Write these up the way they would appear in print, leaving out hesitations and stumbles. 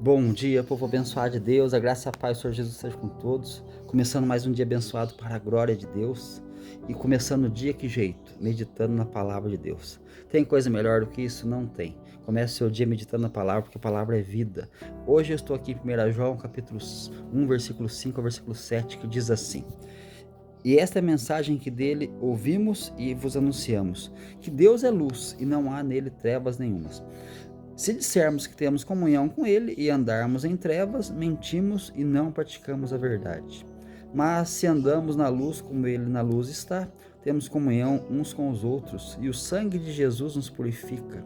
Bom dia, povo abençoado de Deus, a graça e a paz do Senhor Jesus seja com todos. Começando mais um dia abençoado para a glória de Deus. E começando o dia que jeito? Meditando na palavra de Deus. Tem coisa melhor do que isso? Não tem. Comece o seu dia meditando na palavra, porque a palavra é vida. Hoje eu estou aqui em 1 João, capítulo 1, versículo 5 ao versículo 7, que diz assim: E esta é a mensagem que dele ouvimos e vos anunciamos, que Deus é luz e não há nele trevas nenhumas. Se dissermos que temos comunhão com Ele e andarmos em trevas, mentimos e não praticamos a verdade. Mas se andamos na luz como Ele na luz está, temos comunhão uns com os outros, e o sangue de Jesus nos purifica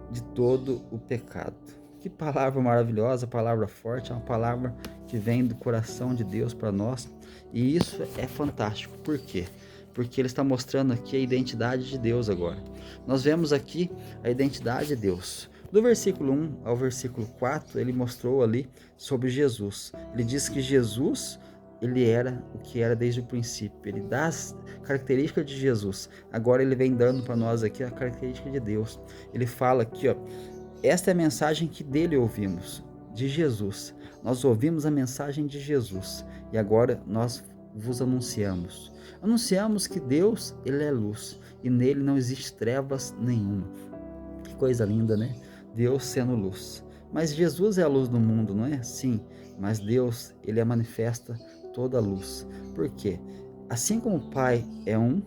de todo o pecado. Que palavra maravilhosa, palavra forte, é uma palavra que vem do coração de Deus para nós, e isso é fantástico. Por quê? Porque ele está mostrando aqui a identidade de Deus agora. Nós vemos aqui a identidade de Deus. Do versículo 1 ao versículo 4, ele mostrou ali sobre Jesus. Ele diz que Jesus, ele era o que era desde o princípio. Ele dá as características de Jesus. Agora ele vem dando para nós aqui a característica de Deus. Ele fala aqui, ó, esta é a mensagem que dele ouvimos, de Jesus. Nós ouvimos a mensagem de Jesus e agora nós vos anunciamos. Anunciamos que Deus, ele é luz e nele não existe trevas nenhuma. Que coisa linda, né? Deus sendo luz. Mas Jesus é a luz do mundo, não é? Sim, mas Deus, ele manifesta toda a luz. Por quê? Assim como o Pai é um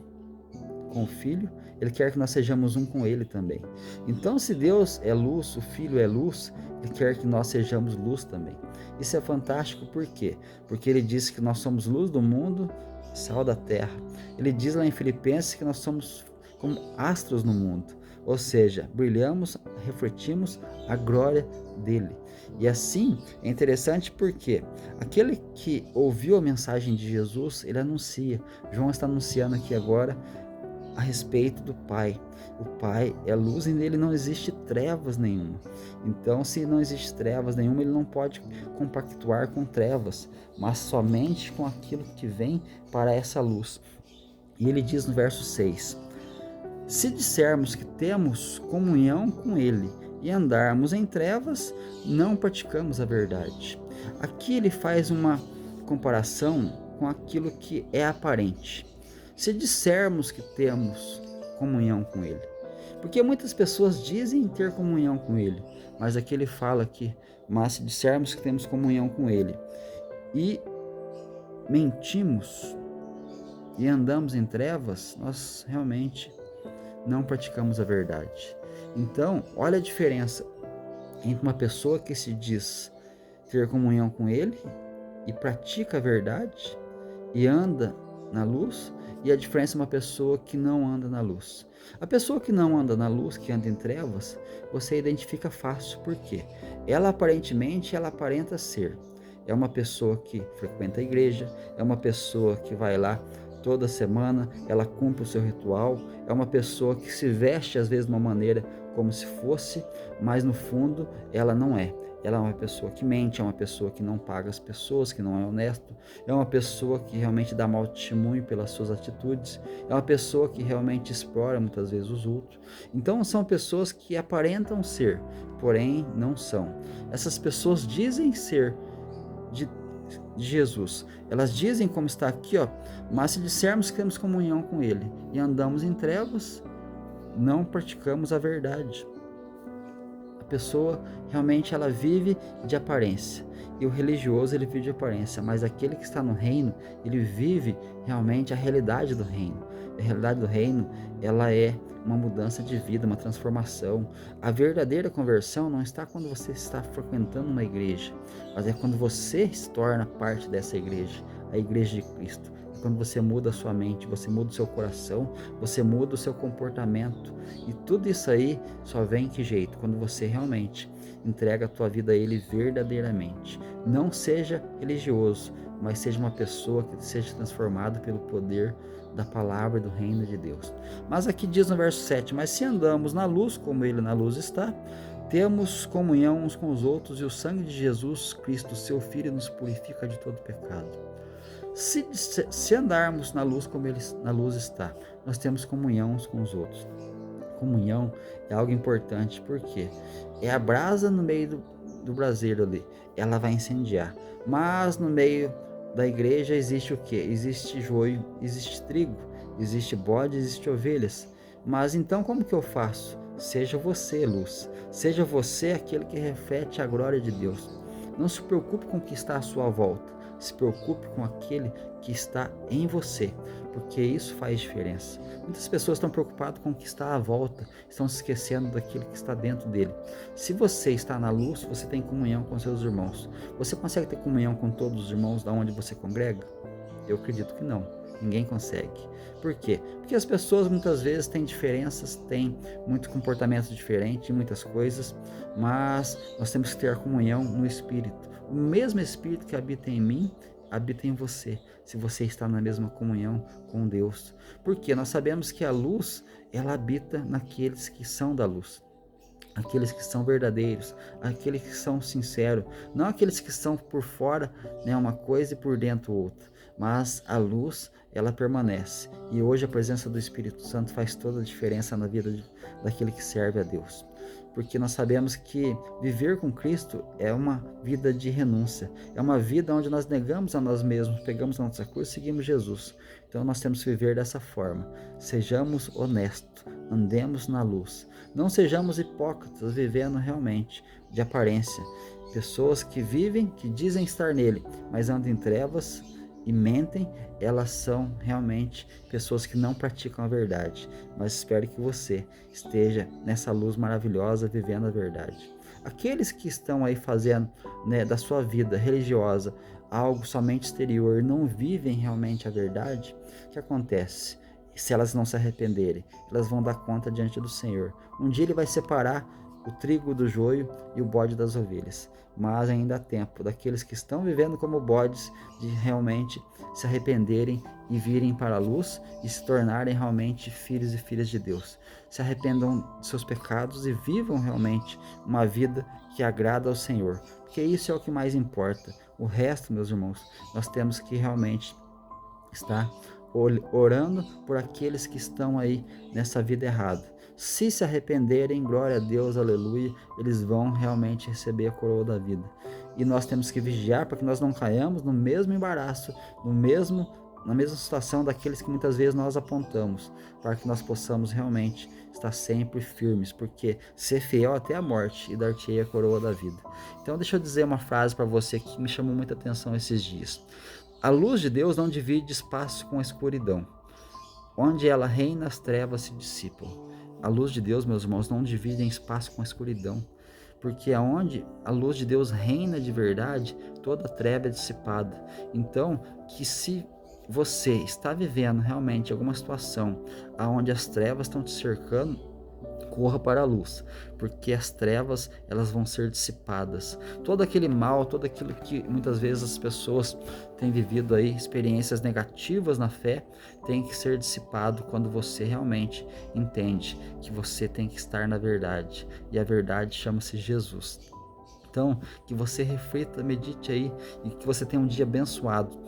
com o Filho, ele quer que nós sejamos um com ele também. Então, se Deus é luz, o Filho é luz, ele quer que nós sejamos luz também. Isso é fantástico, por quê? Porque ele diz que nós somos luz do mundo, sal da terra. Ele diz lá em Filipenses que nós somos como astros no mundo, ou seja, brilhamos, refletimos a glória dele. E assim é interessante porque aquele que ouviu a mensagem de Jesus, ele anuncia. João está anunciando aqui agora a respeito do Pai. O Pai é luz e nele não existe trevas nenhuma. Então, se não existe trevas nenhuma, ele não pode compactuar com trevas, mas somente com aquilo que vem para essa luz. E ele diz no verso 6: Se dissermos que temos comunhão com ele e andarmos em trevas, não praticamos a verdade. Aqui ele faz uma comparação com aquilo que é aparente. Se dissermos que temos comunhão com ele, porque muitas pessoas dizem ter comunhão com ele, mas aqui ele fala que, mas se dissermos que temos comunhão com ele e mentimos e andamos em trevas, nós realmente não praticamos a verdade. Então, olha a diferença entre uma pessoa que se diz ter comunhão com ele e pratica a verdade e anda na luz, e a diferença é uma pessoa que não anda na luz. A pessoa que não anda na luz, que anda em trevas, você identifica fácil. Por quê? Ela aparentemente, ela aparenta ser. É uma pessoa que frequenta a igreja, é uma pessoa que vai lá toda semana, ela cumpre o seu ritual, é uma pessoa que se veste às vezes de uma maneira como se fosse, mas no fundo ela não é. Ela é uma pessoa que mente, é uma pessoa que não paga as pessoas, que não é honesto, é uma pessoa que realmente dá mau testemunho pelas suas atitudes, é uma pessoa que realmente explora muitas vezes os outros. Então são pessoas que aparentam ser, porém não são. Essas pessoas dizem ser de Jesus. Elas dizem como está aqui, ó, mas se dissermos que temos comunhão com ele e andamos em trevas, não praticamos a verdade. A pessoa realmente ela vive de aparência, e o religioso ele vive de aparência, mas aquele que está no reino, ele vive realmente a realidade do reino. A realidade do reino, ela é uma mudança de vida, uma transformação. A verdadeira conversão não está quando você está frequentando uma igreja, mas é quando você se torna parte dessa igreja, a igreja de Cristo. Quando você muda a sua mente, você muda o seu coração, você muda o seu comportamento. E tudo isso aí só vem que jeito? Quando você realmente entrega a tua vida a Ele verdadeiramente. Não seja religioso, mas seja uma pessoa que seja transformada pelo poder da palavra do reino de Deus. Mas aqui diz no verso 7, mas se andamos na luz, como Ele na luz está, temos comunhão uns com os outros, e o sangue de Jesus Cristo, seu Filho, nos purifica de todo pecado. Se andarmos na luz como ele na luz está, nós temos comunhão uns com os outros. Comunhão é algo importante, porque é a brasa no meio do braseiro ali, ela vai incendiar. Mas no meio da igreja existe o quê? Existe joio, existe trigo, existe bode, existe ovelhas. Mas então como que eu faço? Seja você luz, seja você aquele que reflete a glória de Deus. Não se preocupe com o que está à sua volta, se preocupe com aquele que está em você, porque isso faz diferença. Muitas pessoas estão preocupadas com o que está à volta, estão se esquecendo daquilo que está dentro dele. Se você está na luz, você tem comunhão com seus irmãos. Você consegue ter comunhão com todos os irmãos da onde você congrega? Eu acredito que não. Ninguém consegue. Por quê? Porque as pessoas muitas vezes têm diferenças, têm muito comportamento diferente em muitas coisas, mas nós temos que ter a comunhão no Espírito. O mesmo Espírito que habita em mim, habita em você, se você está na mesma comunhão com Deus. Porque nós sabemos que a luz, ela habita naqueles que são da luz. Aqueles que são verdadeiros, aqueles que são sinceros, não aqueles que são por fora, né, uma coisa e por dentro outra, mas a luz, ela permanece. E hoje a presença do Espírito Santo faz toda a diferença na vida daquele que serve a Deus. Porque nós sabemos que viver com Cristo é uma vida de renúncia, é uma vida onde nós negamos a nós mesmos, pegamos a nossa cruz e seguimos Jesus. Então nós temos que viver dessa forma. Sejamos honestos, andemos na luz. Não sejamos hipócritas, vivendo realmente de aparência. Pessoas que vivem, que dizem estar nele, mas andam em trevas e mentem, elas são realmente pessoas que não praticam a verdade. Mas espero que você esteja nessa luz maravilhosa, vivendo a verdade. Aqueles que estão aí fazendo, né, da sua vida religiosa algo somente exterior, não vivem realmente a verdade, o que acontece? Se elas não se arrependerem, elas vão dar conta diante do Senhor. Um dia ele vai separar o trigo do joio e o bode das ovelhas. Mas ainda há tempo daqueles que estão vivendo como bodes de realmente se arrependerem e virem para a luz e se tornarem realmente filhos e filhas de Deus. Se arrependam de seus pecados e vivam realmente uma vida que agrada ao Senhor. Porque isso é o que mais importa. O resto, meus irmãos, nós temos que realmente estar orando por aqueles que estão aí nessa vida errada. Se arrependerem, glória a Deus, aleluia, eles vão realmente receber a coroa da vida. E nós temos que vigiar para que nós não caiamos no mesmo embaraço, na mesma situação daqueles que muitas vezes nós apontamos, para que nós possamos realmente estar sempre firmes, porque ser fiel até a morte e dar-te-ei a coroa da vida. Então deixa eu dizer uma frase para você que me chamou muita atenção esses dias. A luz de Deus não divide espaço com a escuridão. Onde ela reina, as trevas se dissipam. A luz de Deus, meus irmãos, não divide espaço com a escuridão. Porque aonde a luz de Deus reina de verdade, toda a treva é dissipada. Então, que se você está vivendo realmente alguma situação onde as trevas estão te cercando, corra para a luz, porque as trevas, elas vão ser dissipadas. Todo aquele mal, todo aquilo que muitas vezes as pessoas têm vivido aí, experiências negativas na fé, tem que ser dissipado quando você realmente entende que você tem que estar na verdade, e a verdade chama-se Jesus. Então, que você reflita, medite aí, e que você tenha um dia abençoado.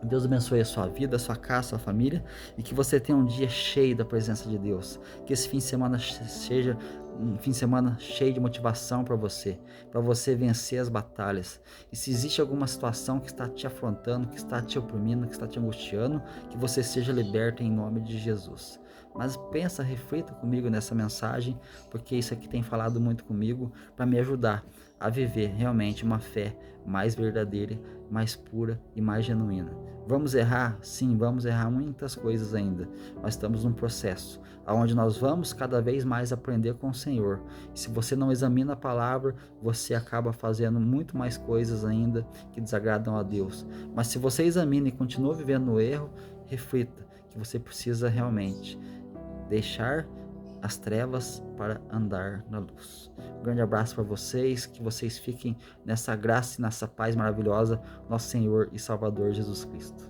Deus abençoe a sua vida, a sua casa, a sua família, e que você tenha um dia cheio da presença de Deus. Que esse fim de semana seja um fim de semana cheio de motivação para você vencer as batalhas. E se existe alguma situação que está te afrontando, que está te oprimindo, que está te angustiando, que você seja liberto em nome de Jesus. Mas pensa, reflita comigo nessa mensagem, porque isso aqui tem falado muito comigo para me ajudar a viver realmente uma fé mais verdadeira, mais pura e mais genuína. Vamos errar? Sim, vamos errar muitas coisas ainda, mas estamos num processo onde nós vamos cada vez mais aprender com o Senhor. E se você não examina a palavra, você acaba fazendo muito mais coisas ainda que desagradam a Deus. Mas se você examina e continua vivendo no erro, reflita que você precisa realmente deixar as trevas para andar na luz. Um grande abraço para vocês, que vocês fiquem nessa graça e nessa paz maravilhosa, nosso Senhor e Salvador Jesus Cristo.